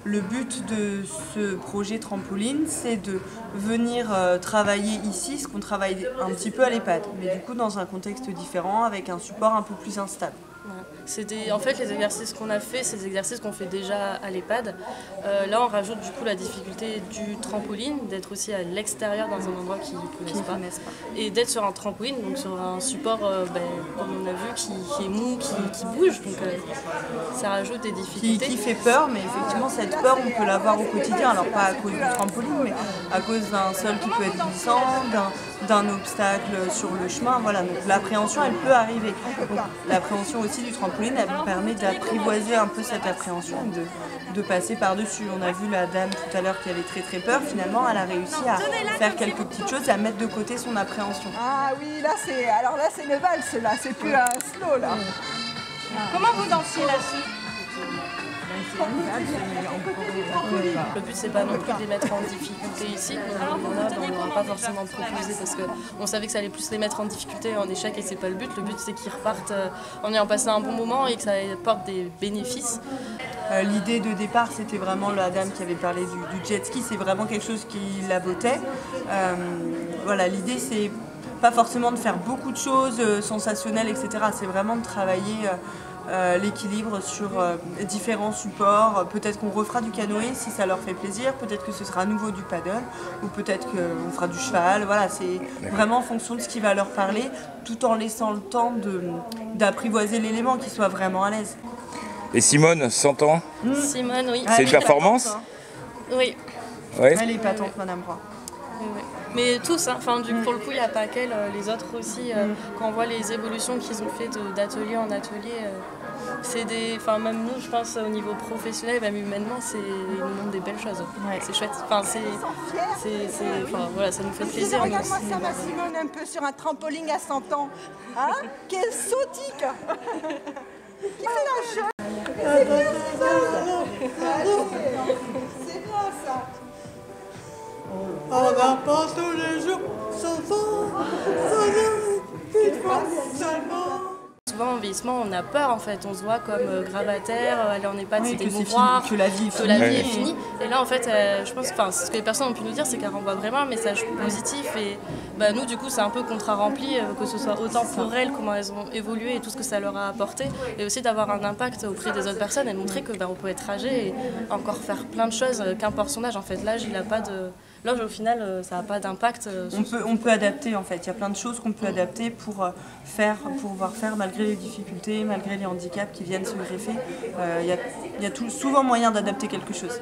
le but de ce projet trampoline, c'est de venir travailler ici, ce qu'on travaille un petit peu à l'EHPAD, mais du coup dans un contexte différent, avec un support un peu plus instable. En fait, les exercices qu'on a fait, c'est des exercices qu'on fait déjà à l'EHPAD. Là, on rajoute du coup la difficulté du trampoline, d'être aussi à l'extérieur dans un endroit qu'ils ne connaissent pas. Et d'être sur un trampoline, donc sur un support, comme on a vu, qui est mou, qui bouge. Donc ça rajoute des difficultés. Qui fait peur, mais effectivement, cette peur, on peut l'avoir au quotidien. Alors pas à cause du trampoline, mais à cause d'un sol qui peut être glissant, d'un obstacle sur le chemin. Voilà, donc l'appréhension, elle peut arriver. L'appréhension aussi du trampoline, elle permet d'apprivoiser un peu cette appréhension, de passer par-dessus. On a vu la dame tout à l'heure qui avait très peur, finalement elle a réussi à faire quelques petites choses, à mettre de côté son appréhension. Ah oui, là c'est le valse, là, c'est plus un slow là. Comment vous dansez là-dessus? Le but, c'est pas non plus de les mettre en difficulté ici. On n'aura pas forcément proposé parce qu'on savait que ça allait plus les mettre en difficulté, en échec, et c'est pas le but. Le but, c'est qu'ils repartent en ayant passé un bon moment et que ça apporte des bénéfices. L'idée de départ, c'était vraiment la dame qui avait parlé du jet ski, c'est vraiment quelque chose qui la bottait. Voilà, l'idée, c'est pas forcément de faire beaucoup de choses sensationnelles, etc. C'est vraiment de travailler l'équilibre sur différents supports. Peut-être qu'on refera du canoë si ça leur fait plaisir, peut-être que ce sera à nouveau du paddle, ou peut-être qu'on fera du cheval. Voilà, c'est vraiment en fonction de ce qui va leur parler, tout en laissant le temps d'apprivoiser l'élément, qu'ils soient vraiment à l'aise. Et Simone, 100 ans? Simone, oui. C'est une performance? Oui. Ouais. Elle est patente, Madame Roy. Oui. Mais tous, hein. Enfin, pour le coup, il n'y a pas qu'elle, les autres aussi. Quand on voit les évolutions qu'ils ont fait d'atelier en atelier, c'est même nous, je pense, au niveau professionnel, même humainement, ils nous montrent des belles choses. Ouais. C'est chouette. Enfin, voilà, ça nous fait plaisir. Regarde-moi ça, ma Simone, un peu sur un trampoline à 100 ans. Hein? Quelle sautique! Qui fait la chose? C'est bien ça. On n'a pas tous les jours, souvent, une fois seulement. Souvent, en vieillissement, on a peur en fait. On se voit comme grabataire, aller en EHPAD, c'est émouvoir, que la vie est finie. Et là, en fait, je pense ce que les personnes ont pu nous dire, c'est qu'elle renvoie vraiment un message positif. Et nous, du coup, c'est un peu contrat rempli, que ce soit autant pour elles, comment elles ont évolué et tout ce que ça leur a apporté. Et aussi d'avoir un impact auprès des autres personnes et de montrer que on peut être âgé et encore faire plein de choses, qu'importe son âge. En fait, l'âge, il n'a pas de... L'âge, au final, ça n'a pas d'impact. On peut adapter, en fait. Il y a plein de choses qu'on peut adapter pour pouvoir faire malgré les difficultés, malgré les handicaps qui viennent se greffer. Il y a souvent moyen d'adapter quelque chose.